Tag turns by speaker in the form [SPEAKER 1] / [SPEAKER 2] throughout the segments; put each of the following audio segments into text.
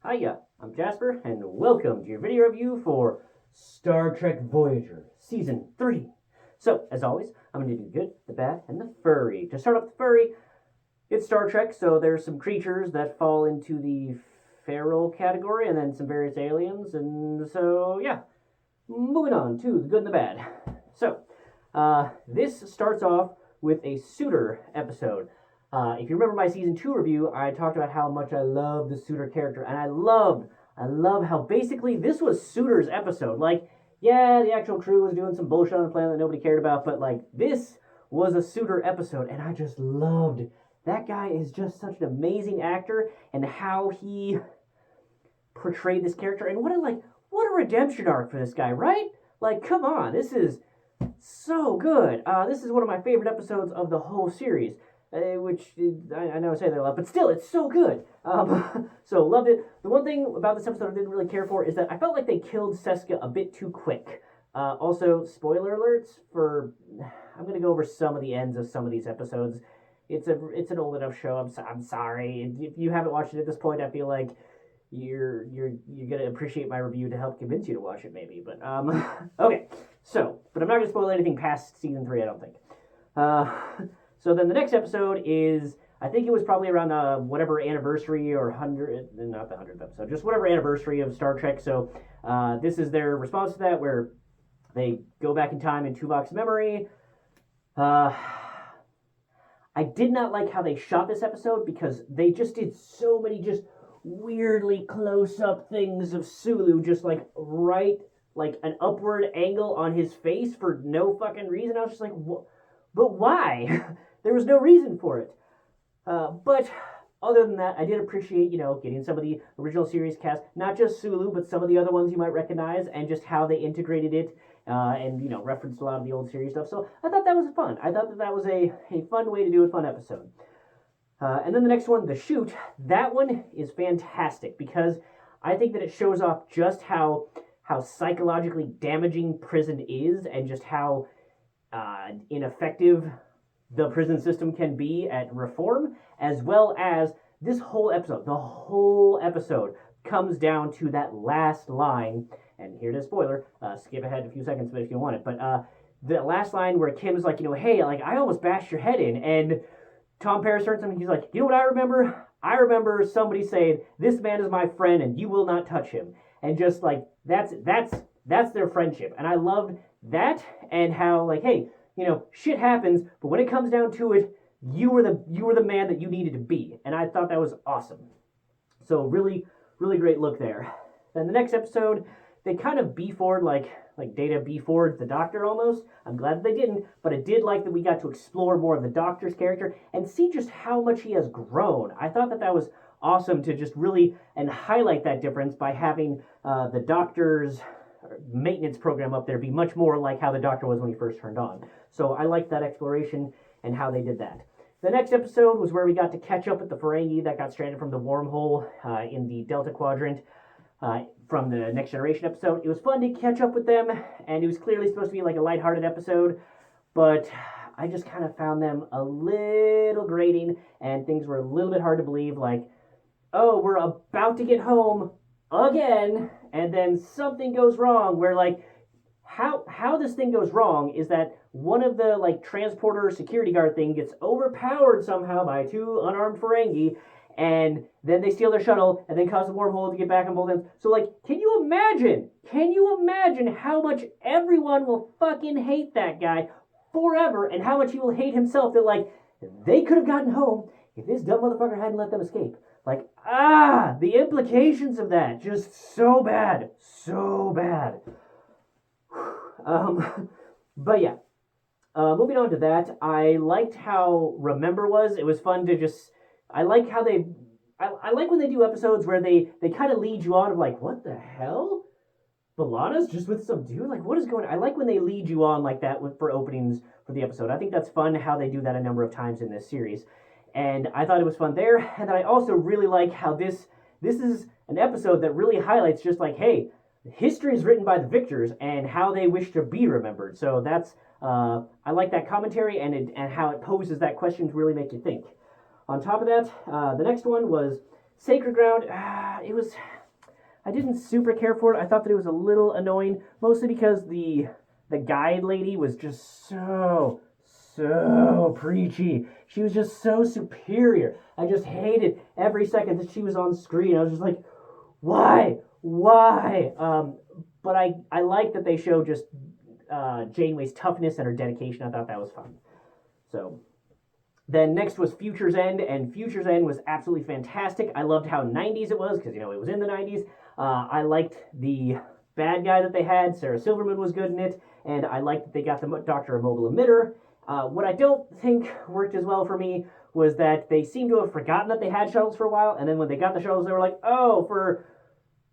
[SPEAKER 1] Hiya, I'm Jasper, and welcome to your video review for Star Trek Voyager, Season 3. So, as always, I'm going to do the good, the bad, and the furry. To start off the furry, it's Star Trek, so there's some creatures that fall into the feral category, and then some various aliens, and so, yeah. Moving on to the good and the bad. So, this starts off with a suitor episode. If you remember my season 2 review, I talked about how much I love the suitor character, and I love how basically this was Suitor's episode. Like, yeah, the actual crew was doing some bullshit on the planet that nobody cared about, but like this was a Suitor episode, and I just loved it. That guy is just such an amazing actor, and how he portrayed this character, and what a redemption arc for this guy, right? Like, come on, this is so good. This is one of my favorite episodes of the whole series. Which I know I say that a lot, but still, it's so good. So loved it. The one thing about this episode I didn't really care for is that I felt like they killed Seska a bit too quick. Also, spoiler alerts for. I'm gonna go over some of the ends of some of these episodes. It's an old enough show. I'm sorry if you haven't watched it at this point. I feel like you're gonna appreciate my review to help convince you to watch it, maybe. But okay. So, but I'm not gonna spoil anything past season 3. I don't think. So then the next episode is, I think it was probably around whatever anniversary or 100, not the 100th episode, just whatever anniversary of Star Trek. So this is their response to that, where they go back in time in Tuvok's memory. I did not like how they shot this episode because they just did so many just weirdly close-up things of Sulu, just like right, like an upward angle on his face for no fucking reason. I was just like, what? But why? There was no reason for it. But other than that, I did appreciate, getting some of the original series cast, not just Sulu, but some of the other ones you might recognize, and just how they integrated it, and, referenced a lot of the old series stuff. So I thought that was fun. I thought that was a fun way to do a fun episode. And then the next one, The Shoot, that one is fantastic, because I think that it shows off just how psychologically damaging prison is, and just how ineffective the prison system can be at reform, as well as this whole episode. The whole episode comes down to that last line, and here it is, spoiler, skip ahead a few seconds but if you want it, but the last line where Kim's like, hey, like, I almost bashed your head in, and Tom Paris turns to him and he's like, you know what I remember? I remember somebody saying, this man is my friend and you will not touch him. And just like, that's their friendship. And I loved that, and how, like, hey, shit happens, but when it comes down to it, you were the man that you needed to be. And I thought that was awesome. So really, really great look there. Then the next episode, they kind of B-forward, like Data B-forward the Doctor almost. I'm glad that they didn't, but I did like that we got to explore more of the Doctor's character and see just how much he has grown. I thought that was awesome to just really and highlight that difference by having the Doctor's maintenance program up there be much more like how the Doctor was when he first turned on. So I liked that exploration and how they did that. The next episode was where we got to catch up with the Ferengi that got stranded from the wormhole in the Delta Quadrant from the Next Generation episode. It was fun to catch up with them, and it was clearly supposed to be like a lighthearted episode, but I just kind of found them a little grating, and things were a little bit hard to believe, like, oh, we're about to get home again, and then something goes wrong, where, like, how this thing goes wrong is that one of the, like, transporter security guard thing gets overpowered somehow by 2 unarmed Ferengi, and then they steal their shuttle and then cause the wormhole to get back on both ends. So, like, can you imagine how much everyone will fucking hate that guy forever, and how much he will hate himself, that, like, they could have gotten home if this dumb motherfucker hadn't let them escape. Like, the implications of that, just so bad. But yeah, moving on to that, I liked how Remember was. It was fun to just, I like how I like when they do episodes where they kind of lead you on of like, what the hell? B'Elanna's just with some dude? Like, what is going on? I like when they lead you on like that for openings for the episode. I think that's fun how they do that a number of times in this series. And I thought it was fun there. And then I also really like how this is an episode that really highlights just like, hey, history is written by the victors and how they wish to be remembered. So that's, I like that commentary and how it poses that question to really make you think. On top of that, the next one was Sacred Ground, I didn't super care for it. I thought that it was a little annoying, mostly because the guide lady was just so preachy. She was just so superior. I just hated every second that she was on screen. I was just like, why? But I like that they show just Janeway's toughness and her dedication. I thought that was fun. So then next was Future's End, and Future's End was absolutely fantastic. I loved how 90s it was, because, it was in the 90s. I liked the bad guy that they had. Sarah Silverman was good in it, and I liked that they got the Dr. Mobile Emitter. What I don't think worked as well for me was that they seemed to have forgotten that they had shuttles for a while, and then when they got the shuttles, they were like, oh, for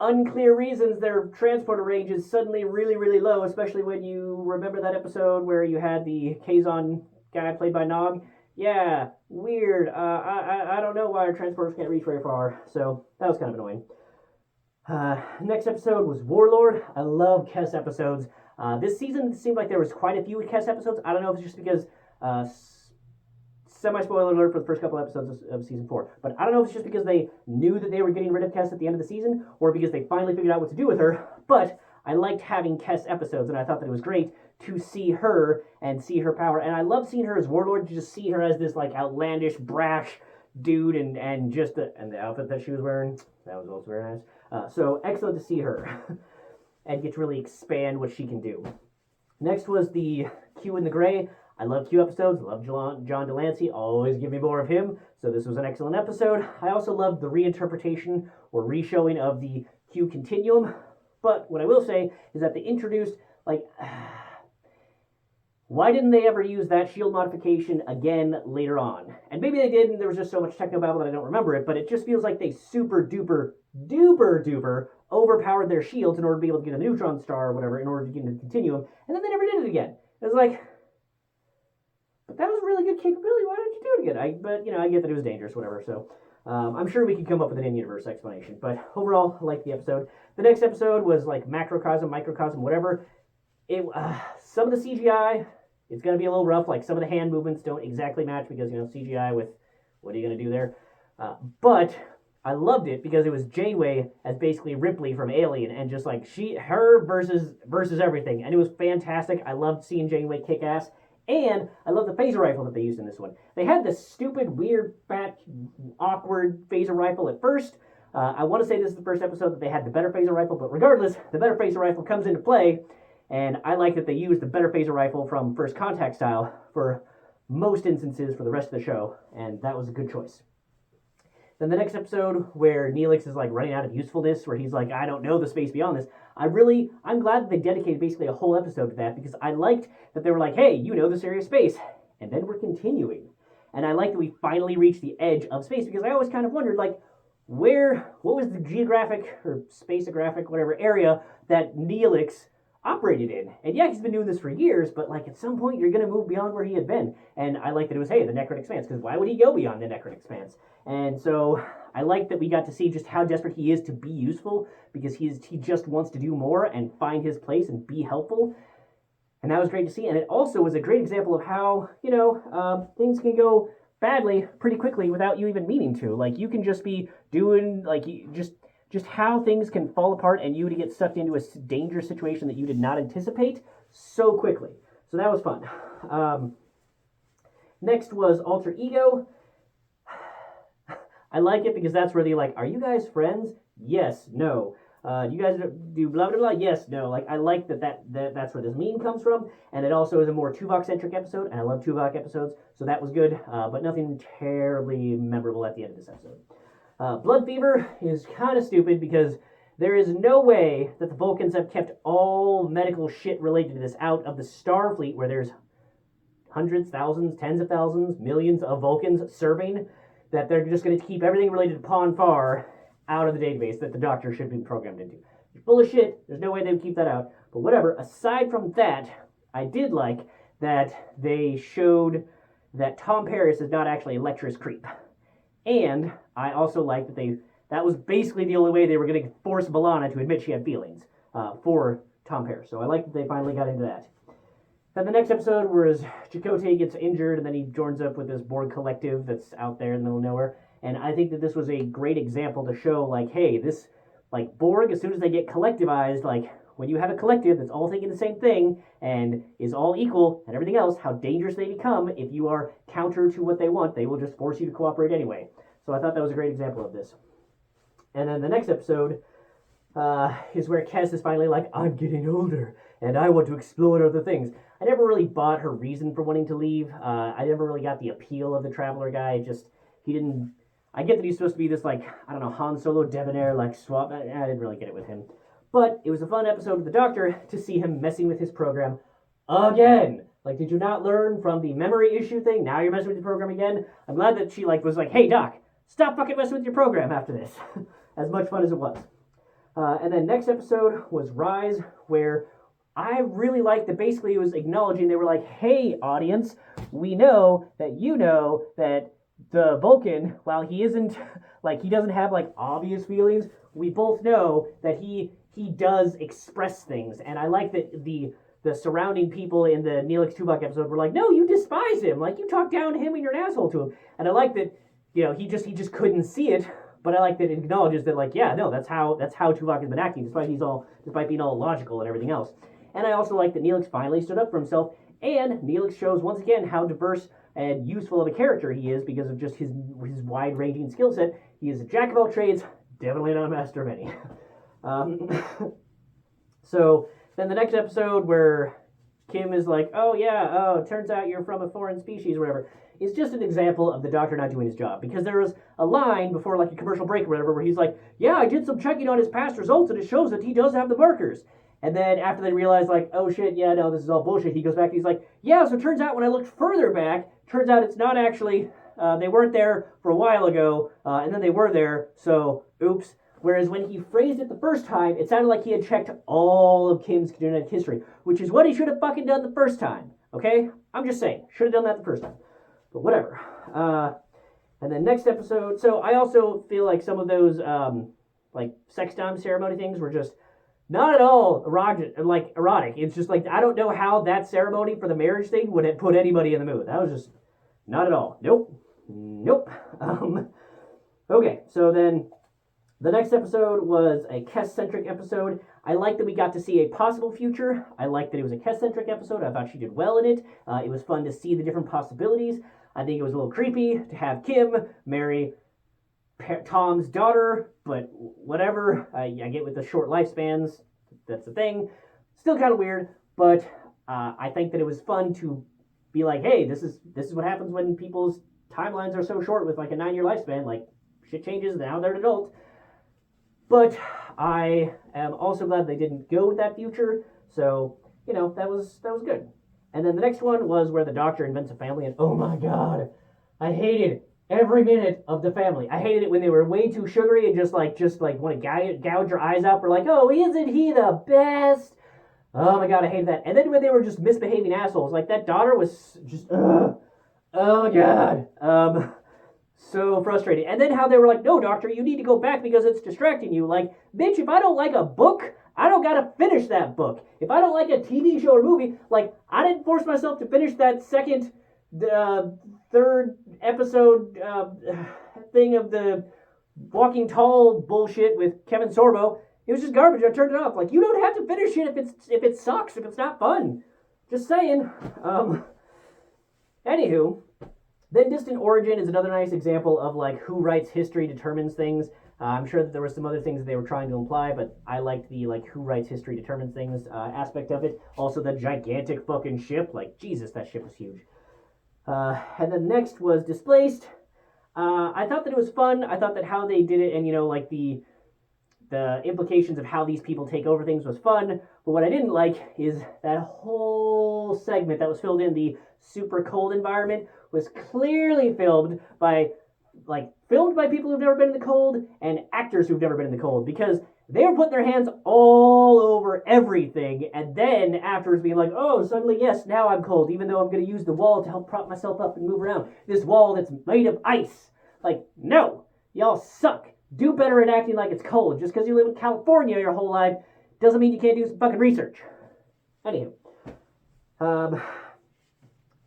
[SPEAKER 1] unclear reasons, their transporter range is suddenly really, really low, especially when you remember that episode where you had the Kazon guy played by Nog. Yeah, weird. I don't know why our transporters can't reach very far, so that was kind of annoying. Next episode was Warlord. I love Kes episodes. This season it seemed like there was quite a few Kes episodes. I don't know if it's just because semi-spoiler alert for the first couple episodes of season 4, but I don't know if it's just because they knew that they were getting rid of Kes at the end of the season, or because they finally figured out what to do with her, but I liked having Kes episodes, and I thought that it was great to see her and see her power, and I love seeing her as Warlord, to just see her as this, like, outlandish, brash dude, and just and the outfit that she was wearing, that was also very nice. So excellent to see her, and get to really expand what she can do. Next was the Q in the Gray. I love Q episodes, love John Delancey, always give me more of him, so this was an excellent episode. I also loved the reinterpretation or reshowing of the Q continuum, but what I will say is that they introduced, like, why didn't they ever use that shield modification again later on? And maybe they did, and there was just so much technobabble that I don't remember it, but it just feels like they super duper overpowered their shields in order to be able to get a neutron star or whatever in order to get into the continuum, and then they never did it again. It was like, but that was a really good capability. Why didn't you do it again? I get that it was dangerous, whatever. So I'm sure we could come up with an in-universe explanation. But overall, I liked the episode. The next episode was like macrocosm, microcosm, whatever. Some of the CGI, it's going to be a little rough. Like some of the hand movements don't exactly match because CGI with what are you going to do there? But I loved it because it was Janeway as basically Ripley from Alien, and just like her versus everything, and it was fantastic. I loved seeing Janeway kick ass. And I love the phaser rifle that they used in this one. They had this stupid, weird, fat, awkward phaser rifle at first. I want to say this is the first episode that they had the better phaser rifle, but regardless, the better phaser rifle comes into play, and I like that they used the better phaser rifle from First Contact style for most instances for the rest of the show, and that was a good choice. Then the next episode where Neelix is like running out of usefulness, where he's like, I don't know the space beyond this. I'm glad that they dedicated basically a whole episode to that, because I liked that they were like, hey, this area of space, and then we're continuing. And I like that we finally reached the edge of space, because I always kind of wondered, like, what was the geographic or spaceographic, whatever area that Neelix operated in? And yeah, he's been doing this for years, but like at some point you're going to move beyond where he had been. And I like that it was, hey, the Necron Expanse, because why would he go beyond the Necron Expanse? And so I like that we got to see just how desperate he is to be useful, because he just wants to do more and find his place and be helpful. And that was great to see. And it also was a great example of how, things can go badly pretty quickly without you even meaning to. Like, you can just be doing, like, just how things can fall apart and you to get sucked into a dangerous situation that you did not anticipate so quickly. So that was fun. Next was Alter Ego. I like it because that's where they're like, are you guys friends? Yes, no. Do you guys do blah, blah, blah? Yes, no. Like, I like that's where this meme comes from, and it also is a more Tuvok-centric episode, and I love Tuvok episodes, so that was good, but nothing terribly memorable at the end of this episode. Blood Fever is kind of stupid because there is no way that the Vulcans have kept all medical shit related to this out of the Starfleet, where there's hundreds, thousands, tens of thousands, millions of Vulcans serving, that they're just going to keep everything related to Pon farr out of the database that the Doctor should be programmed into. You're full of shit. There's no way they would keep that out. But whatever. Aside from that, I did like that they showed that Tom Paris is not actually a lecherous creep. And I also like that that was basically the only way they were going to force B'Elanna to admit she had feelings for Tom Paris. So I like that they finally got into that. Then the next episode was Chakotay gets injured, and then he joins up with this Borg collective that's out there in the middle of nowhere. And I think that this was a great example to show, like, hey, this, like, Borg, as soon as they get collectivized, like, when you have a collective that's all thinking the same thing and is all equal and everything else, how dangerous they become if you are counter to what they want. They will just force you to cooperate anyway. So I thought that was a great example of this. And then the next episode is where Kes is finally like, I'm getting older and I want to explore other things. I never really bought her reason for wanting to leave. I never really got the appeal of the Traveler guy. He didn't. I get that he's supposed to be this, like, I don't know, Han Solo debonair, like, swap. I didn't really get it with him. But it was a fun episode with the Doctor to see him messing with his program again. Like, did you not learn from the memory issue thing? Now you're messing with the program again? I'm glad that she, like, was like, hey, Doc, stop fucking messing with your program after this. As much fun as it was. And then next episode was Rise, where I really liked that basically it was acknowledging, they were like, hey, audience, we know that you know that the Vulcan, while he isn't, like, he doesn't have, like, obvious feelings, we both know that he does express things. And I like that the surrounding people in the Neelix Tuvok episode were like, no, you despise him. Like, you talk down to him and you're an asshole to him. And I like that, you know, he just couldn't see it. But I like that it acknowledges that, like, yeah, no, that's how Tuvok has been acting, despite being all logical and everything else. And I also like that Neelix finally stood up for himself, and Neelix shows once again how diverse and useful of a character he is because of just his wide-ranging skill set. He is a jack of all trades, definitely not a master of any. So then the next episode where Kim is like, oh yeah, it turns out you're from a foreign species or whatever, is just an example of the Doctor not doing his job. Because there was a line before, like, a commercial break or whatever, where he's like, yeah, I did some checking on his past results and it shows that he does have the markers. And then after they realize, like, oh shit, yeah, no, this is all bullshit, he goes back and he's like, yeah, so it turns out when I looked further back, turns out it's not actually, they weren't there for a while ago, and then they were there, so, oops. Whereas when he phrased it the first time, it sounded like he had checked all of Kim's genetic history, which is what he should have fucking done the first time, okay? I'm just saying, should have done that the first time. But whatever. And then next episode, so I also feel like some of those, like, sex dom ceremony things were just not at all erotic. It's just like, I don't know how that ceremony for the marriage thing would have put anybody in the mood. That was just not at all. Nope. Okay, so then the next episode was a Kes-centric episode. I like that we got to see a possible future. I like that it was a Kes-centric episode. I thought she did well in it. It was fun to see the different possibilities. I think it was a little creepy to have Kim marry Tom's daughter, but whatever. I get with the short lifespans, that's the thing. Still kind of weird, but I think that it was fun to be like, hey, this is what happens when people's timelines are so short with like a 9-year lifespan. Like, shit changes, now they're an adult. But I am also glad they didn't go with that future, so, you know, that was good. And then the next one was where the Doctor invents a family, and oh my god, I hated every minute of the family. I hated it when they were way too sugary and just like want to gouge your eyes out for like, oh, isn't he the best? Oh my god, I hated that. And then when they were just misbehaving assholes, like that daughter was just, oh my god, so frustrating. And then how they were like, no, Doctor, you need to go back because it's distracting you. Like, bitch, if I don't like a book, I don't gotta finish that book. If I don't like a TV show or movie, like, I didn't force myself to finish that second, third episode thing of the Walking Tall bullshit with Kevin Sorbo. It was just garbage. I turned it off. Like, you don't have to finish it if it sucks, if it's not fun. Just saying. Anywho, then Distant Origin is another nice example of like who writes history determines things. I'm sure that there were some other things that they were trying to imply, but I liked the like who writes history determines things aspect of it. Also the gigantic fucking ship. Like, Jesus, that ship was huge. And then next was Displaced. I thought that it was fun. I thought that how they did it and, you know, like the implications of how these people take over things was fun. But what I didn't like is that whole segment that was filled in the super cold environment was clearly filmed by people who've never been in the cold and actors who've never been in the cold, because they were putting their hands all over everything and then afterwards being like, oh, suddenly, yes, now I'm cold, even though I'm going to use the wall to help prop myself up and move around. This wall that's made of ice. Like, no, y'all suck. Do better at acting like it's cold. Just because you live in California your whole life doesn't mean you can't do some fucking research. Anywho.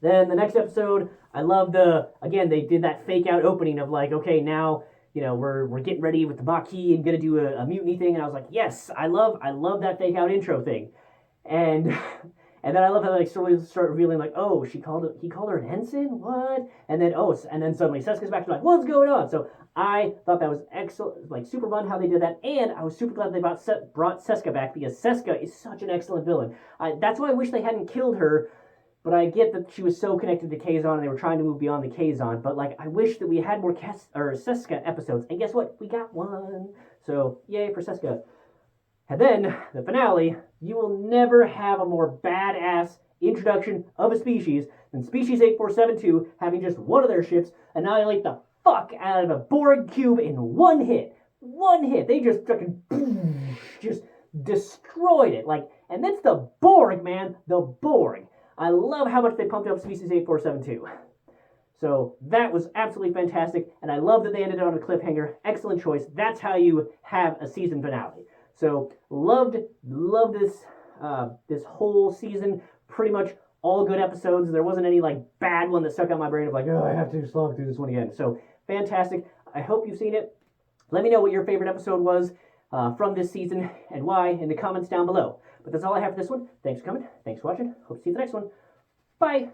[SPEAKER 1] Then the next episode, I love again, they did that fake out opening of like, okay, now, we're getting ready with the Maquis and gonna do a mutiny thing. And I was like, yes, I love that fake out intro thing. And and then I love how they slowly start revealing like, oh, he called her an ensign? What? And then suddenly Seska's back to like, what's going on? So I thought that was excellent, like super fun how they did that, and I was super glad they brought Seska back because Seska is such an excellent villain. That's why I wish they hadn't killed her, but I get that she was so connected to Kazon and they were trying to move beyond the Kazon. But like, I wish that we had more Seska episodes, and guess what? We got one. So yay for Seska. And then the finale, you will never have a more badass introduction of a species than Species 8472 having just one of their ships annihilate the fuck out of a Borg cube in one hit. One hit. They just fucking just destroyed it. Like, and that's the Borg, man. The Borg. I love how much they pumped up Species 8472. So that was absolutely fantastic, and I love that they ended on a cliffhanger. Excellent choice. That's how you have a season finale. So loved this whole season. Pretty much all good episodes. There wasn't any like bad one that stuck out my brain of like, oh, I have to slog through this one again. So fantastic. I hope you've seen it. Let me know what your favorite episode was from this season and why in the comments down below. But that's all I have for this one. Thanks for coming. Thanks for watching. Hope to see you in the next one. Bye.